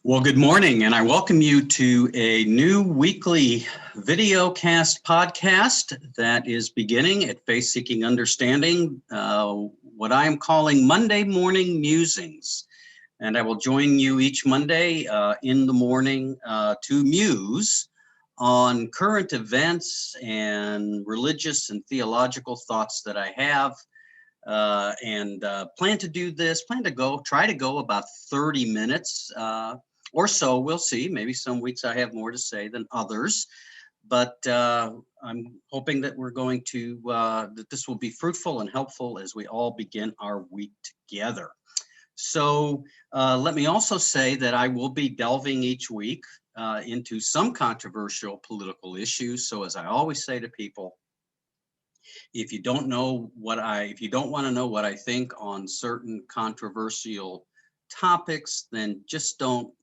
Well, good morning, and I welcome you to a new weekly video cast podcast that is beginning at Faith Seeking Understanding, what I am calling Monday Morning Musings. And I will join you each Monday in the morning to muse on current events and religious and theological thoughts that I have. And plan to do this, try to go about 30 minutes or so. We'll see. Maybe some weeks I have more to say than others, but I'm hoping that we're going to, that this will be fruitful and helpful as we all begin our week together. So let me also say that I will be delving each week into some controversial political issues. So as I always say to people, if you don't want to know what I think on certain controversial topics, then just don't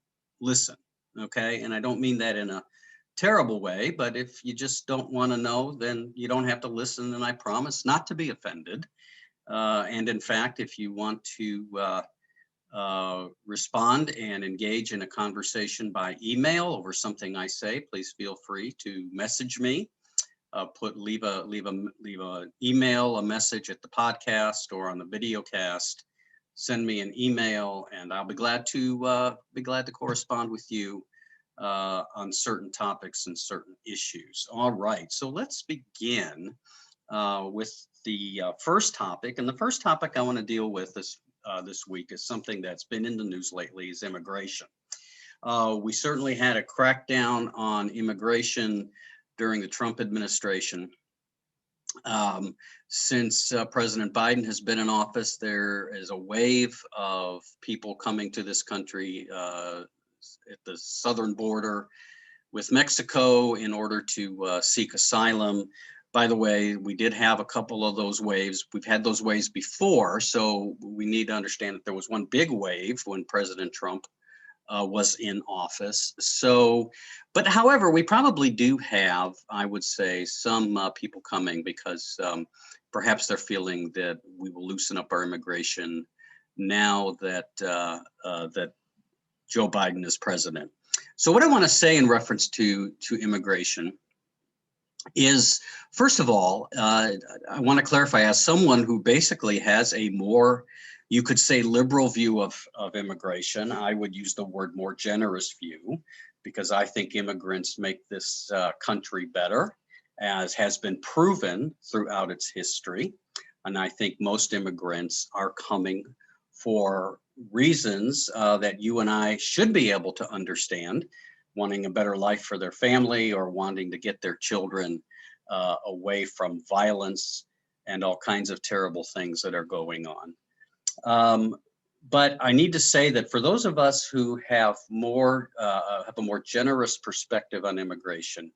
listen. Okay. And I don't mean that in a terrible way, but if you just don't want to know, then you don't have to listen. And I promise not to be offended. And in fact, if you want to respond and engage in a conversation by email over something I say, please feel free to message me. Leave a email, a message at the podcast or on the video cast. Send me an email, and I'll be glad to correspond with you on certain topics and certain issues. All right, so let's begin with the first topic, and the first topic I want to deal with this week is something that's been in the news lately: is immigration. We certainly had a crackdown on immigration during the Trump administration. Since President Biden has been in office, there is a wave of people coming to this country at the southern border with Mexico in order to seek asylum. By the way, we did have a couple of those waves. We've had those waves before, so we need to understand that there was one big wave when President Trump was in office. So, but however, we probably do have, I would say, some people coming because perhaps they're feeling that we will loosen up our immigration now that that Joe Biden is president. So what I want to say in reference to immigration is, first of all, I want to clarify, as someone who basically has a more, you could say, liberal view of immigration, I would use the word more generous view, because I think immigrants make this country better, as has been proven throughout its history. And I think most immigrants are coming for reasons that you and I should be able to understand, wanting a better life for their family or wanting to get their children away from violence and all kinds of terrible things that are going on. But I need to say that for those of us who have a more generous perspective on immigration,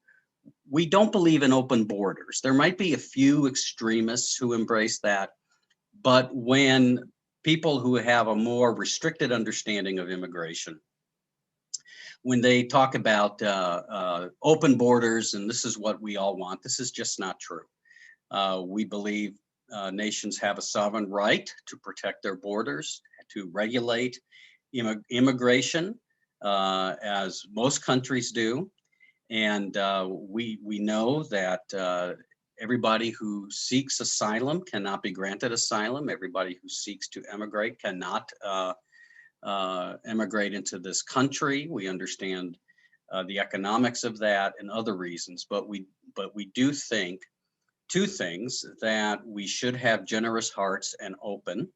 we don't believe in open borders. There might be a few extremists who embrace that, but when people who have a more restricted understanding of immigration, when they talk about open borders, and this is what we all want, this is just not true. We believe nations have a sovereign right to protect their borders, to regulate immigration, as most countries do. And we know that everybody who seeks asylum cannot be granted asylum. Everybody who seeks to emigrate cannot emigrate into this country. We understand the economics of that and other reasons, but we do think two things: that we should have generous hearts and open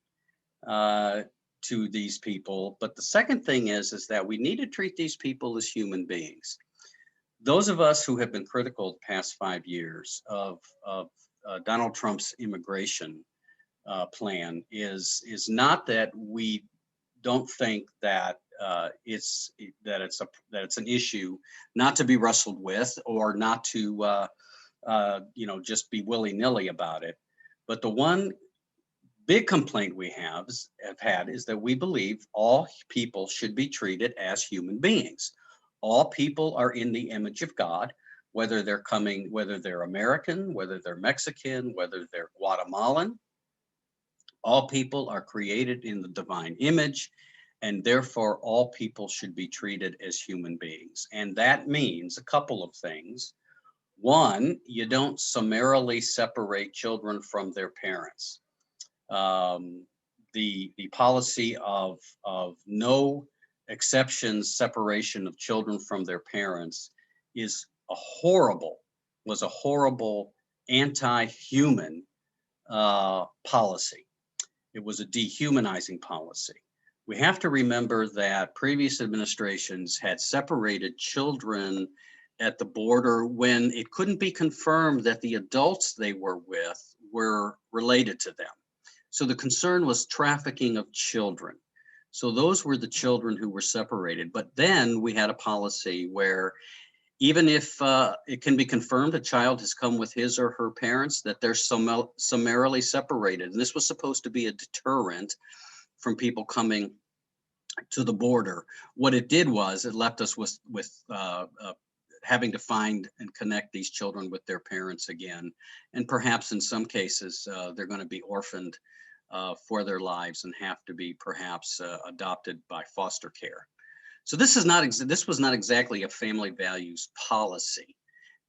to these people. But the second thing is that we need to treat these people as human beings. Those of us who have been critical the past 5 years of Donald Trump's immigration plan is not that we don't think that it's an issue not to be wrestled with, or not to just be willy-nilly about it. But the one big complaint we have had is that we believe all people should be treated as human beings. All people are in the image of God, whether they're American, whether they're Mexican, whether they're Guatemalan. All people are created in the divine image, and therefore all people should be treated as human beings. And that means a couple of things. One, you don't summarily separate children from their parents. Um, the policy of no exceptions separation of children from their parents is a horrible, was a horrible anti-human policy. It was a dehumanizing policy. We have to remember that previous administrations had separated children at the border when it couldn't be confirmed that the adults they were with were related to them. So the concern was trafficking of children. So those were the children who were separated. But then we had a policy where even if it can be confirmed a child has come with his or her parents, that they're summarily separated. And this was supposed to be a deterrent from people coming to the border. What it did was it left us with having to find and connect these children with their parents again. And perhaps in some cases, they're going to be orphaned for their lives and have to be perhaps adopted by foster care. So this was not exactly a family values policy.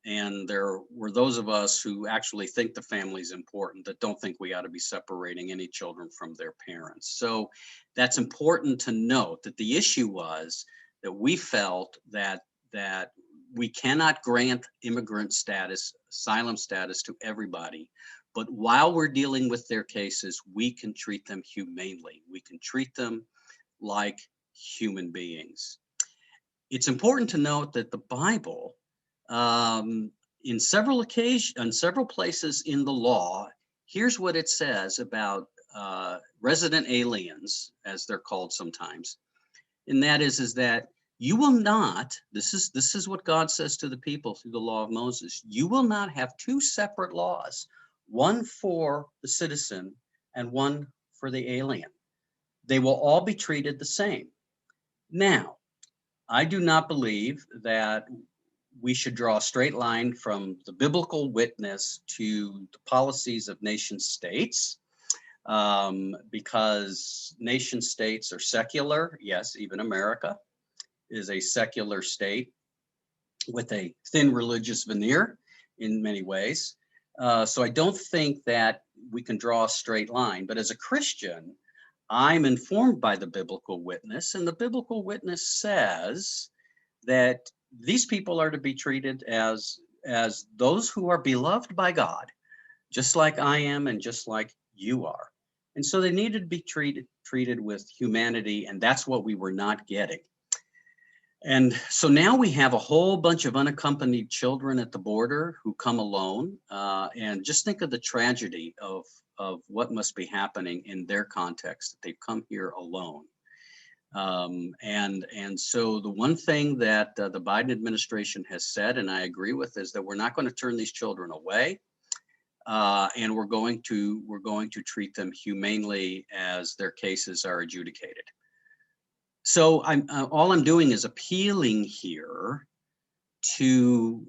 And there were those of us who actually think the family is important that don't think we ought to be separating any children from their parents. So that's important to note, that the issue was that we felt that we cannot grant immigrant status, asylum status to everybody. But while we're dealing with their cases, we can treat them humanely. We can treat them like human beings. It's important to note that the Bible, in several occasions, on several places in the law, here's what it says about resident aliens, as they're called sometimes. And that is that you will not, this is what God says to the people through the law of Moses, you will not have two separate laws, one for the citizen and one for the alien. They will all be treated the same. Now, I do not believe that we should draw a straight line from the biblical witness to the policies of nation states, because nation states are secular. Yes, even America is a secular state with a thin religious veneer in many ways. So I don't think that we can draw a straight line. But as a Christian, I'm informed by the biblical witness, and the biblical witness says that these people are to be treated as those who are beloved by God, just like I am and just like you are. And so they needed to be treated with humanity, and that's what we were not getting. And so now we have a whole bunch of unaccompanied children at the border who come alone, and just think of the tragedy of what must be happening in their context, that they've come here alone. And so the one thing that the Biden administration has said, and I agree with, is that we're not going to turn these children away, and we're going to treat them humanely as their cases are adjudicated. So all I'm doing is appealing here to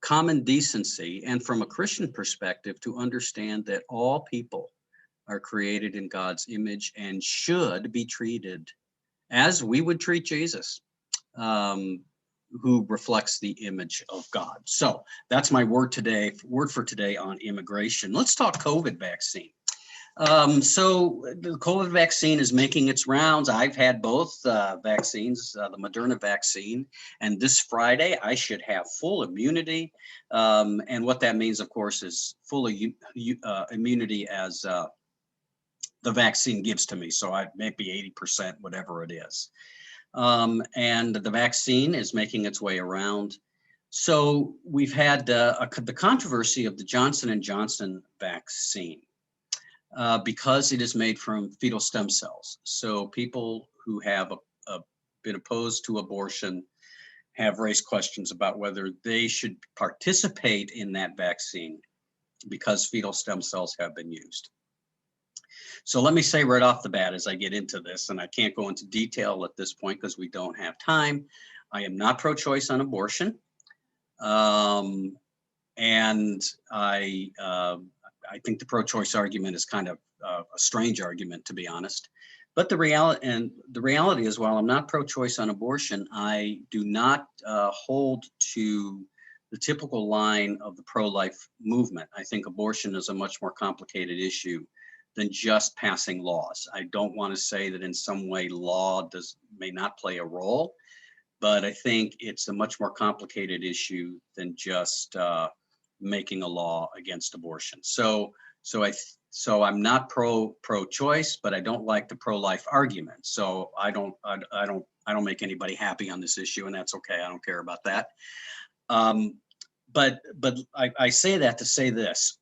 common decency, and from a Christian perspective, to understand that all people are created in God's image and should be treated as we would treat Jesus, who reflects the image of God. So that's my word for today on immigration. Let's talk COVID vaccine. So the COVID vaccine is making its rounds. I've had both vaccines, the Moderna vaccine, and this Friday I should have full immunity. And what that means, of course, is full immunity as the vaccine gives to me. So I may be 80%, whatever it is. And the vaccine is making its way around. So we've had the controversy of the Johnson & Johnson vaccine. Because it is made from fetal stem cells. So people who have been opposed to abortion have raised questions about whether they should participate in that vaccine because fetal stem cells have been used. So let me say right off the bat as I get into this, and I can't go into detail at this point because we don't have time, I am not pro-choice on abortion. And I think the pro-choice argument is kind of a strange argument, to be honest. But the reality is, while I'm not pro-choice on abortion, I do not hold to the typical line of the pro-life movement. I think abortion is a much more complicated issue than just passing laws. I don't want to say that in some way law may not play a role, but I think it's a much more complicated issue than just making a law against abortion. So I'm not pro-choice, but I don't like the pro-life argument. So I don't make anybody happy on this issue, and that's okay. I don't care about that. But I say that to say this.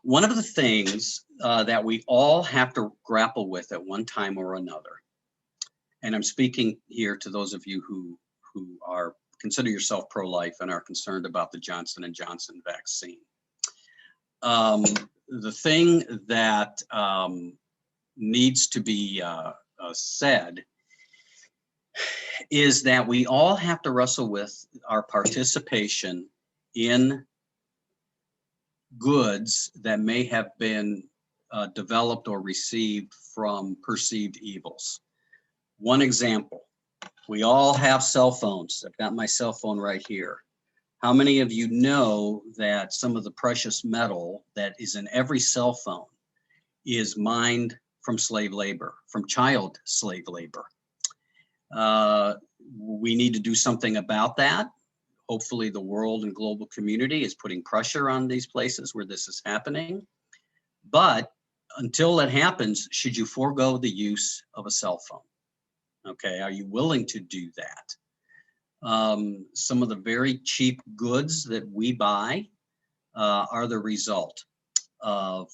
One of the things that we all have to grapple with at one time or another, and I'm speaking here to those of you who are consider yourself pro-life and are concerned about the Johnson & Johnson vaccine. The thing that needs to be said is that we all have to wrestle with our participation in goods that may have been developed or received from perceived evils. One example, we all have cell phones. I've got my cell phone right here. How many of you know that some of the precious metal that is in every cell phone is mined from slave labor, from child slave labor? We need to do something about that. Hopefully the world and global community is putting pressure on these places where this is happening. But until that happens, should you forego the use of a cell phone? Okay, are you willing to do that? Some of the very cheap goods that we buy are the result of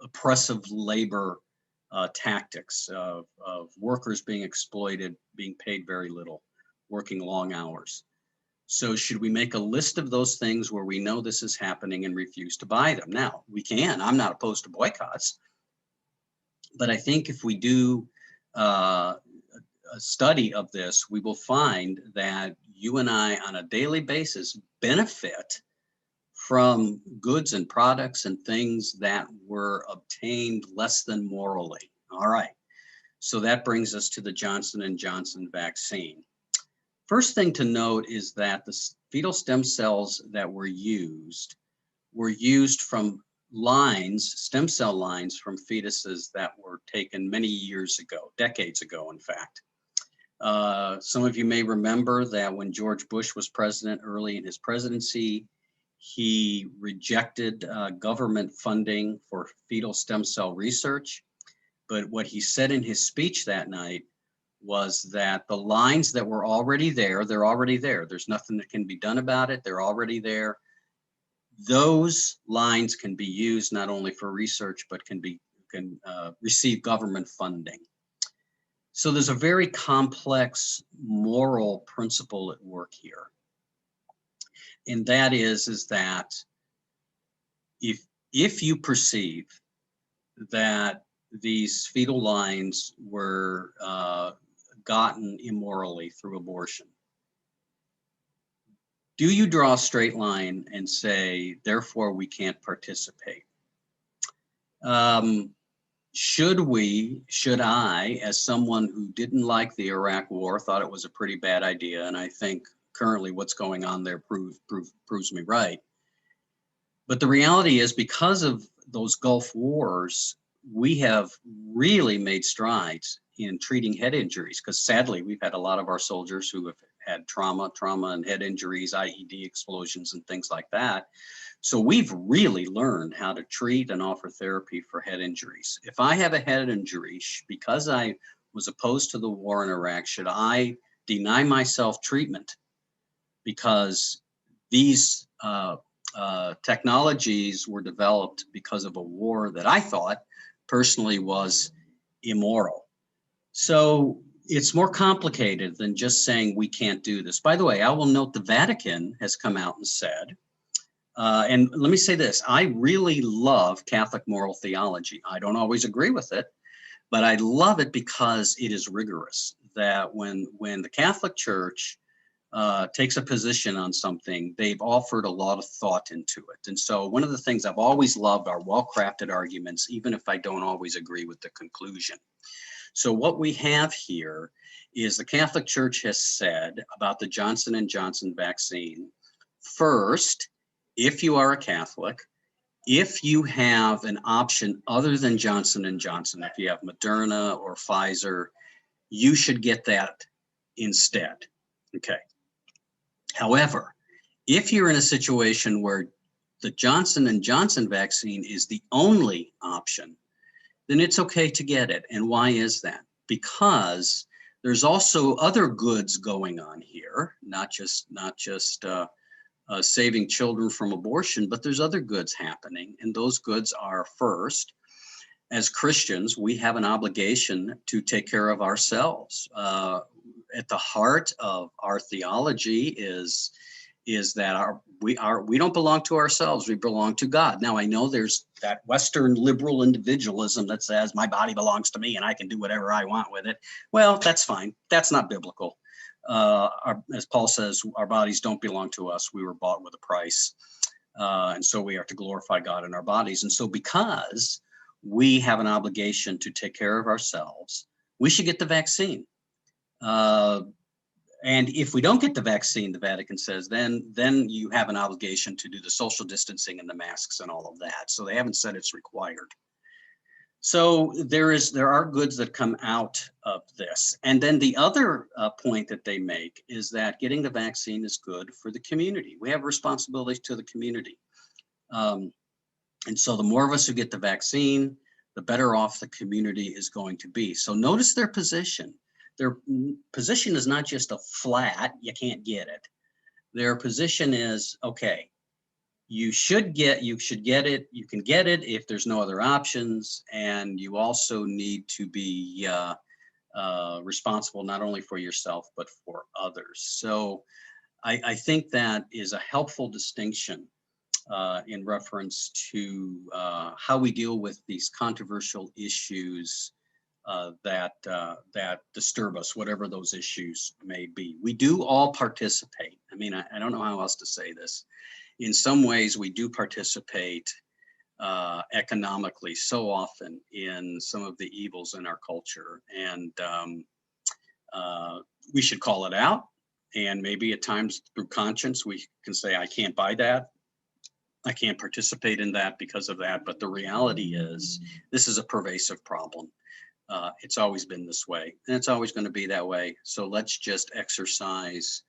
oppressive labor tactics, of workers being exploited, being paid very little, working long hours. So should we make a list of those things where we know this is happening and refuse to buy them? Now, we can. I'm not opposed to boycotts. But I think if we do a study of this, we will find that you and I on a daily basis benefit from goods and products and things that were obtained less than morally. All right. So that brings us to the Johnson & Johnson vaccine. First thing to note is that the fetal stem cells that were used from lines, stem cell lines from fetuses that were taken many years ago, decades ago, in fact. Some of you may remember that when George Bush was president early in his presidency, he rejected government funding for fetal stem cell research. But what he said in his speech that night was that the lines that were already there, they're already there. There's nothing that can be done about it. They're already there. Those lines can be used not only for research, but can receive government funding. So there's a very complex moral principle at work here. And that is that if you perceive that these fetal lines were gotten immorally through abortion, do you draw a straight line and say, therefore, we can't participate? Should I, as someone who didn't like the Iraq War, thought it was a pretty bad idea, and I think currently what's going on there proves me right. But the reality is, because of those Gulf Wars, we have really made strides in treating head injuries, because sadly, we've had a lot of our soldiers who have had trauma and head injuries, IED explosions and things like that. So we've really learned how to treat and offer therapy for head injuries. If I have a head injury, because I was opposed to the war in Iraq, should I deny myself treatment because these technologies were developed because of a war that I thought personally was immoral? So it's more complicated than just saying we can't do this. By the way, I will note the Vatican has come out and said, and let me say this, I really love Catholic moral theology. I don't always agree with it, but I love it because it is rigorous. That when the Catholic Church takes a position on something, they've offered a lot of thought into it. And so one of the things I've always loved are well-crafted arguments, even if I don't always agree with the conclusion. So what we have here is the Catholic Church has said about the Johnson & Johnson vaccine, first, if you are a Catholic, if you have an option other than Johnson & Johnson, if you have Moderna or Pfizer, you should get that instead. Okay. However, if you're in a situation where the Johnson & Johnson vaccine is the only option, then it's okay to get it. And why is that? Because there's also other goods going on here, not just saving children from abortion, but there's other goods happening. And those goods are, first, as Christians, we have an obligation to take care of ourselves. At the heart of our theology is that we don't belong to ourselves, we belong to God. Now, I know there's that Western liberal individualism that says my body belongs to me and I can do whatever I want with it. Well, that's fine. That's not biblical. As Paul says, our bodies don't belong to us. We were bought with a price. And so we are to glorify God in our bodies. And so because we have an obligation to take care of ourselves, we should get the vaccine. And if we don't get the vaccine, the Vatican says, then you have an obligation to do the social distancing and the masks and all of that. So they haven't said it's required. So there are goods that come out of this. And then the other point that they make is that getting the vaccine is good for the community. We have responsibilities to the community. And so the more of us who get the vaccine, the better off the community is going to be. So notice their position. Their position is not just a flat, you can't get it. Their position is, okay, you should get it, you can get it if there's no other options, and you also need to be responsible not only for yourself, but for others. So I think that is a helpful distinction in reference to how we deal with these controversial issues that disturb us, whatever those issues may be. We do all participate. I mean, I don't know how else to say this. In some ways, we do participate economically so often in some of the evils in our culture. And we should call it out. And maybe at times through conscience, we can say, I can't buy that. I can't participate in that because of that. But the reality is, this is a pervasive problem. It's always been this way, and it's always going to be that way. So let's just exercise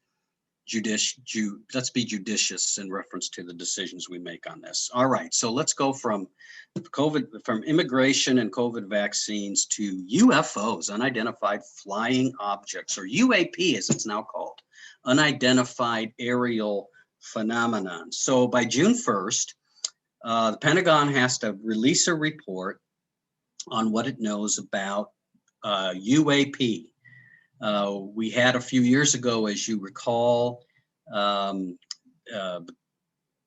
let's be judicious in reference to the decisions we make on this. All right, so let's go from immigration and COVID vaccines to UFOs, unidentified flying objects, or UAP as it's now called, unidentified aerial phenomenon. So by June 1st, the Pentagon has to release a report on what it knows about UAP. We had a few years ago, as you recall,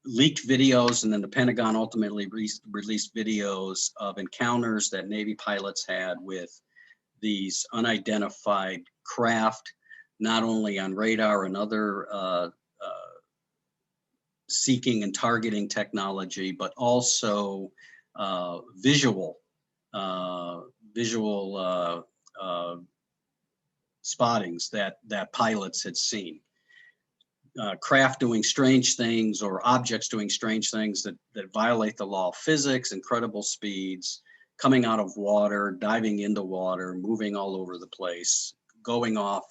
leaked videos, and then the Pentagon ultimately released videos of encounters that Navy pilots had with these unidentified craft, not only on radar and other seeking and targeting technology, but also visual spottings that pilots had seen. Craft doing strange things or objects doing strange things that violate the law of physics, incredible speeds, coming out of water, diving into water, moving all over the place, going off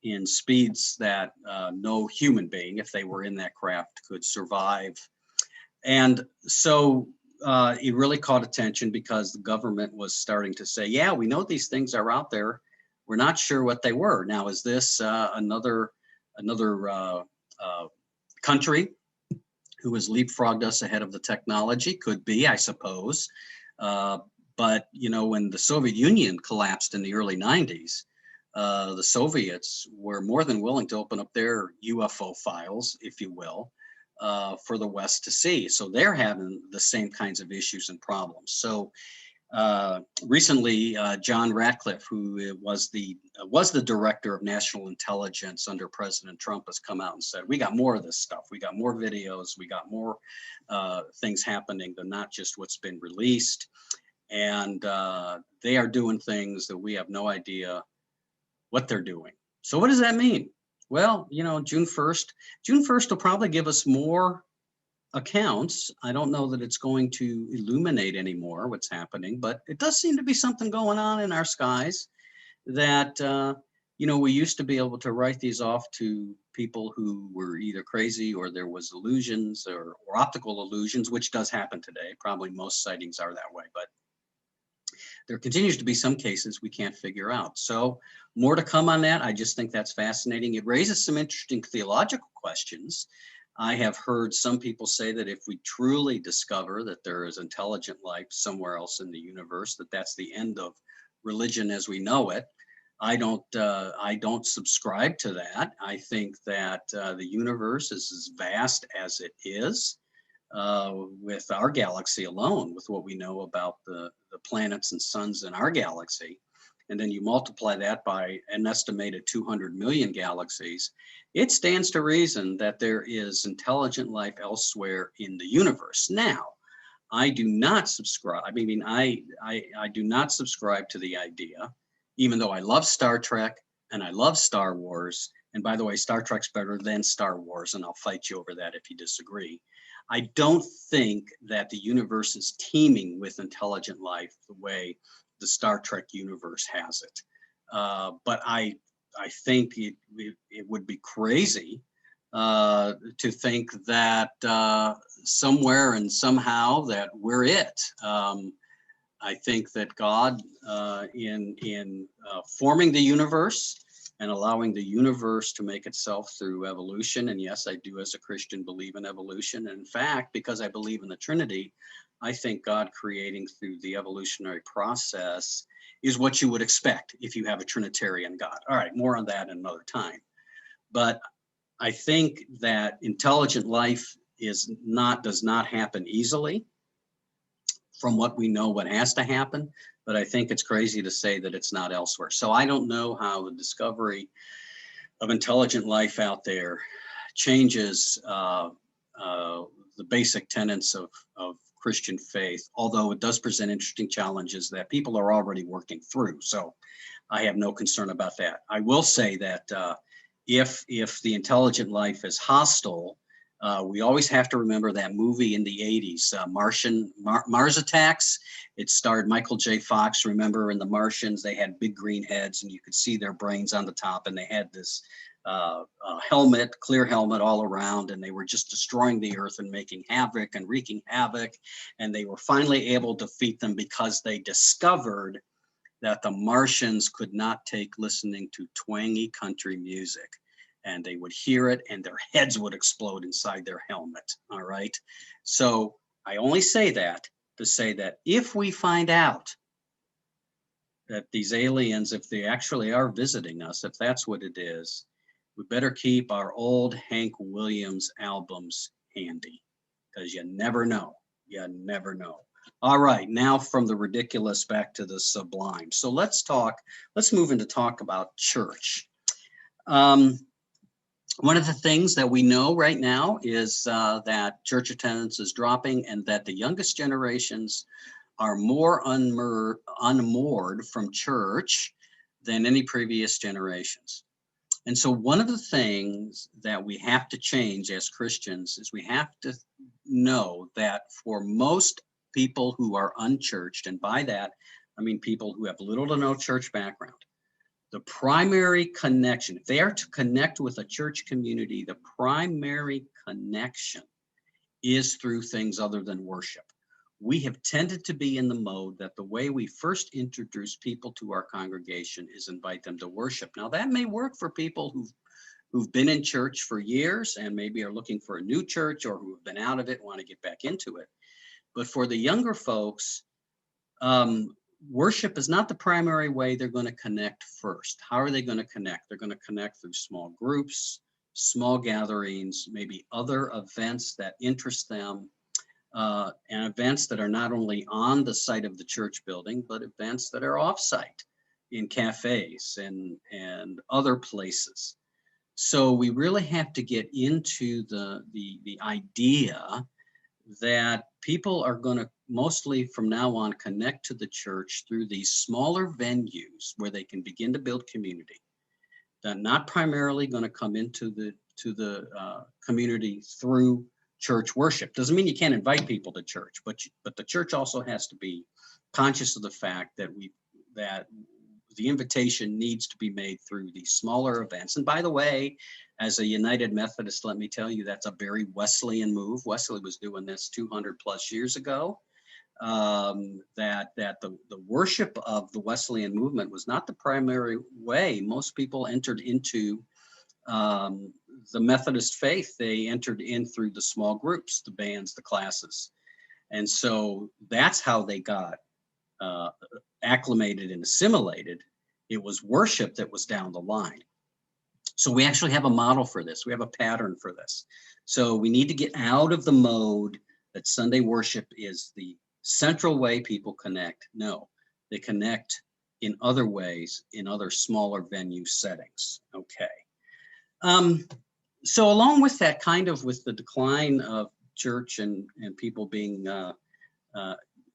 in speeds that no human being, if they were in that craft, could survive. And so it really caught attention because the government was starting to say, yeah, we know these things are out there. We're not sure what they were. Now, is this another country who has leapfrogged us ahead of the technology? Could be, I suppose. But, you know, when the Soviet Union collapsed in the early 90s, the Soviets were more than willing to open up their UFO files, if you will, for the West to see. So they're having the same kinds of issues and problems. So Recently, John Ratcliffe, who was the director of national intelligence under President Trump, has come out and said, "We got more of this stuff. We got more videos. We got more things happening than not just what's been released." And they are doing things that we have no idea what they're doing. So what does that mean? Well, June 1st will probably give us more accounts. I don't know that it's going to illuminate anymore what's happening, but it does seem to be something going on in our skies that, we used to be able to write these off to people who were either crazy or there was illusions or optical illusions, which does happen today. Probably most sightings are that way, but there continues to be some cases we can't figure out. So more to come on that. I just think that's fascinating. It raises some interesting theological questions. I have heard some people say that if we truly discover that there is intelligent life somewhere else in the universe, that's the end of religion as we know it. I don't subscribe to that. I think that the universe is as vast as it is. With our galaxy alone, with what we know about the planets and suns in our galaxy, and then you multiply that by an estimated 200 million galaxies, it stands to reason that there is intelligent life elsewhere in the universe. Now, I do not subscribe. I do not subscribe to the idea, even though I love Star Trek and I love Star Wars. And by the way, Star Trek's better than Star Wars, and I'll fight you over that if you disagree. I don't think that the universe is teeming with intelligent life the way the Star Trek universe has it. But I think it would be crazy to think that somewhere and somehow that we're it. I think that God, in forming the universe and allowing the universe to make itself through evolution, and yes, I do as a Christian believe in evolution. And in fact, because I believe in the Trinity, I think God creating through the evolutionary process is what you would expect if you have a Trinitarian God. All right, more on that another time. But I think that intelligent life does not happen easily from what we know what has to happen, but I think it's crazy to say that it's not elsewhere. So I don't know how the discovery of intelligent life out there changes the basic tenets of Christian faith, although it does present interesting challenges that people are already working through. So I have no concern about that. I will say that if the intelligent life is hostile, we always have to remember that movie in the 80s, Mars Attacks. It starred Michael J. Fox. Remember, in The Martians, they had big green heads and you could see their brains on the top, and they had this clear helmet all around, and they were just destroying the earth and making havoc and wreaking havoc. And they were finally able to defeat them because they discovered that the Martians could not take listening to twangy country music. And they would hear it and their heads would explode inside their helmet. All right. So I only say that to say that if we find out that these aliens, if they actually are visiting us, if that's what it is, we better keep our old Hank Williams albums handy, because you never know. You never know. All right, now from the ridiculous back to the sublime. So let's move into talk about church. One of the things that we know right now is that church attendance is dropping, and that the youngest generations are more unmoored from church than any previous generations. And so one of the things that we have to change as Christians is we have to know that for most people who are unchurched, and by that, I mean people who have little to no church background, the primary connection, if they are to connect with a church community, the primary connection is through things other than worship. We have tended to be in the mode that the way we first introduce people to our congregation is invite them to worship. Now, that may work for people who've been in church for years and maybe are looking for a new church, or who have been out of it and want to get back into it. But for the younger folks, worship is not the primary way they're going to connect first. How are they going to connect? They're going to connect through small groups, small gatherings, maybe other events that interest them. and events that are not only on the site of the church building, but events that are off-site in cafes and other places. So we really have to get into the idea that people are going to mostly from now on connect to the church through these smaller venues where they can begin to build community. They're not primarily going to come into the community through church worship. Doesn't mean you can't invite people to church, but the church also has to be conscious of the fact that the invitation needs to be made through these smaller events. And by the way, as a United Methodist, let me tell you, that's a very Wesleyan move. Wesley was doing this 200 plus years ago. That the worship of the Wesleyan movement was not the primary way most people entered into the Methodist faith. They entered in through the small groups, the bands, the classes. And so that's how they got acclimated and assimilated. It was worship that was down the line. So we actually have a model for this. We have a pattern for this. So we need to get out of the mode that Sunday worship is the central way people connect. No, they connect in other ways, in other smaller venue settings. Okay. So along with that, kind of with the decline of church and people being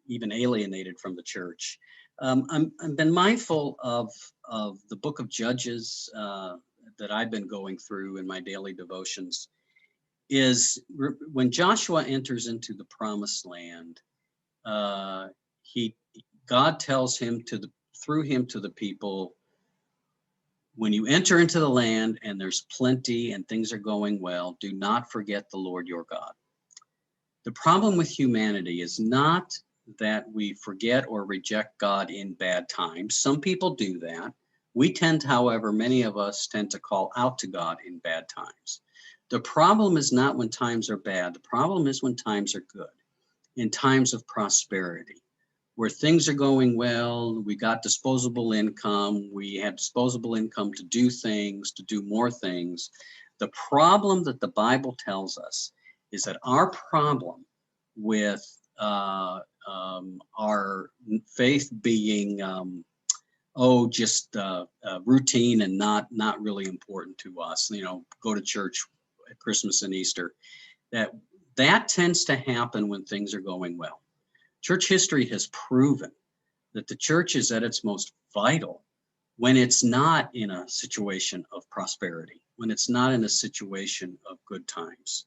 even alienated from the church, I've been mindful of the book of Judges that I've been going through in my daily devotions. Is when Joshua enters into the promised land, God tells him through him to the people, when you enter into the land and there's plenty and things are going well, do not forget the Lord your God. The problem with humanity is not that we forget or reject God in bad times. Some people do that. We tend, however, many of us tend to call out to God in bad times. The problem is not when times are bad. The problem is when times are good, in times of prosperity, where things are going well, we got disposable income, we have disposable income to do things, to do more things. The problem that the Bible tells us is that our problem with our faith being just routine and not really important to us, go to church at Christmas and Easter, that tends to happen when things are going well. Church history has proven that the church is at its most vital when it's not in a situation of prosperity, when it's not in a situation of good times.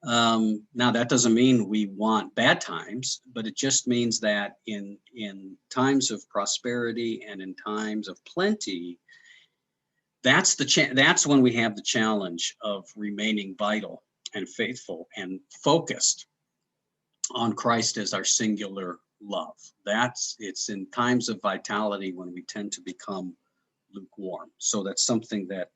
Now, that doesn't mean we want bad times, but it just means that in times of prosperity and in times of plenty, that's when we have the challenge of remaining vital and faithful and focused on Christ as our singular love. It's in times of vitality when we tend to become lukewarm. So that's something that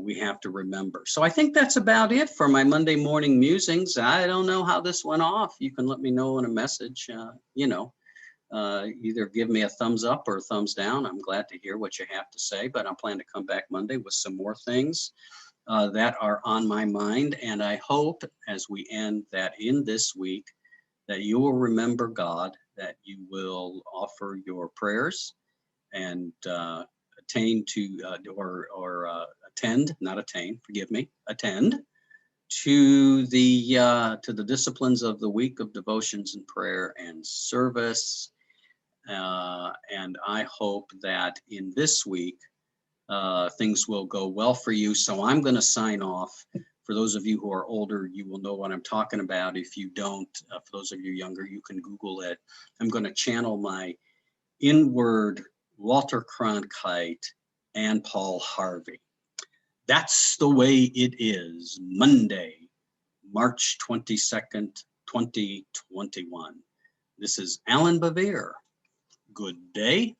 we have to remember. So I think that's about it for my Monday morning musings. I don't know how this went off. You can let me know in a message, either give me a thumbs up or a thumbs down. I'm glad to hear what you have to say, but I plan to come back Monday with some more things that are on my mind. And I hope as we end that in this week, that you will remember God, that you will offer your prayers and attend, attend to the disciplines of the week of devotions and prayer and service. And I hope that in this week, things will go well for you. So I'm going to sign off. For those of you who are older, you will know what I'm talking about. If you don't, for those of you younger, you can Google it. I'm going to channel my inward Walter Cronkite and Paul Harvey. That's the way it is. Monday, March 22nd, 2021. This is Alan Bevere. Good day.